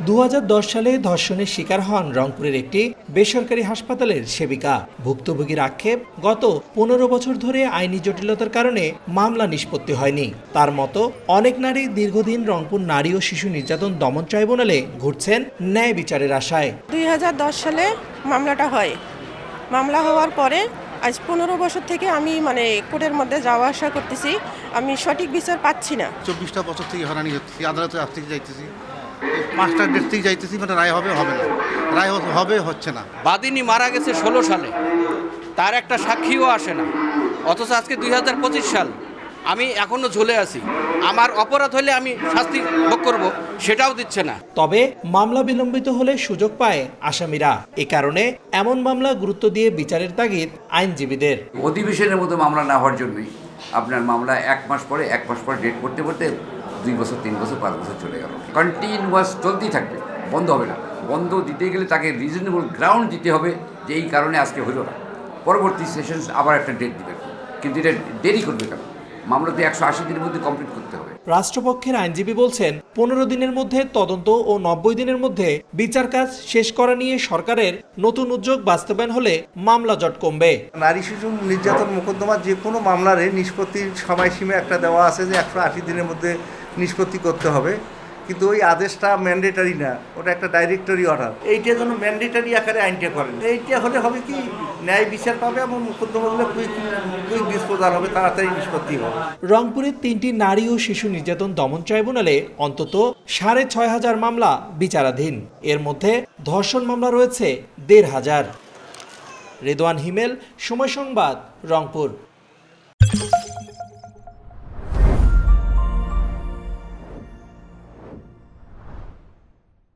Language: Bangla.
2010 সালে ধর্ষণের শিকার হন রংপুরের একটি বেসরকারি হাসপাতালের সেবিকা। ভুক্তভোগীর আক্ষেপ, গত 15 বছর ধরে আইনি জটিলতার কারণে মামলা নিষ্পত্তি হয়নি। তার মতো অনেক নারী দীর্ঘদিন রংপুর নারী ও শিশু নির্যাতন দমন ট্রাইব্যুনালে ঘুরছেন ন্যায় বিচারের আশায়। 2010 সালে মামলাটা হয়। মামলা হওয়ার পরে আজ 15 বছর থেকে আমি কোর্টের মধ্যে যাওয়া আসা করতেছি, আমি সঠিক বিচার পাচ্ছি না। 24টা বছর থেকে হয়রানি হচ্ছে, আদালতে আজ থেকে যাইতেছি, 5টা ডেট থেকে যাইতেছি, রায় হবে না, রায় হবে হচ্ছে না। বাদিনী মারা গেছে 16 সালে, তার একটা সাক্ষীও আসে না, অথচ আজকে 2025 সাল, আমি এখনো ঝুলে আছি। আমার অপরাধ হলে আমি শাস্তি ভোগ করব, সেটাও দিচ্ছে না। তবে মামলা বিলম্বিত হলে সুযোগ পায় আসামিরা। এ কারণে এমন মামলা গুরুত্ব দিয়ে বিচারের তাগিদ আইনজীবীদের। অধিবেশনের মতো মামলা না হওয়ার জন্যই আপনার মামলা এক মাস পরে ডেট করতে করতে 2 বছর 3 বছর 5 বছর চলে গেল। কন্টিনিউয়াস চলতেই থাকবে, বন্ধ হবে না। বন্ধ দিতে গেলে তাকে রিজনেবল গ্রাউন্ড দিতে হবে যে এই কারণে আজকে হলো না, পরবর্তী সেশন আবার একটা ডেট দিবেন, কিন্তু এটা দেরি করবে কেন? মামলা তো 180 দিনের মধ্যে কমপ্লিট করতে হবে। রাষ্ট্রপক্ষের আইনজীবী বলছেন, 15 দিনের মধ্যে তদন্ত ও 90 দিনের মধ্যে বিচার কাজ শেষ করা নিয়ে সরকারের নতুন উদ্যোগ বাস্তবায়ন হলে মামলা জট কমবে। নারী শিশু নির্যাতন মোকদ্দমা যে কোনো মামলার নিষ্পত্তির সময়সীমা একটা দেওয়া আছে যে 180 দিনের মধ্যে নিষ্পত্তি করতে হবে, কিন্তু ওই আদেশটা ম্যান্ডেটারি না, ওটা একটা ডাইরেক্টরি অর্ডার। এইটা যেন ম্যান্ডেটারি আকারে আইনটা করেন। এইটা হলে হবে কি, ন্যায় বিচার পাবে এবং মোকদ্দমাগুলো কুইক ডিসপোজাল হবে, তাড়াতাড়ি নিষ্পত্তি হবে। রংপুরের 3টি নারী ও শিশু নির্যাতন দমন ট্রাইব্যুনালে অন্তত 6500 মামলা বিচারাধীন। এর মধ্যে ধর্ষণ মামলা রয়েছে 1500। রেদওয়ান হিমেল, সময় সংবাদ, রংপুর।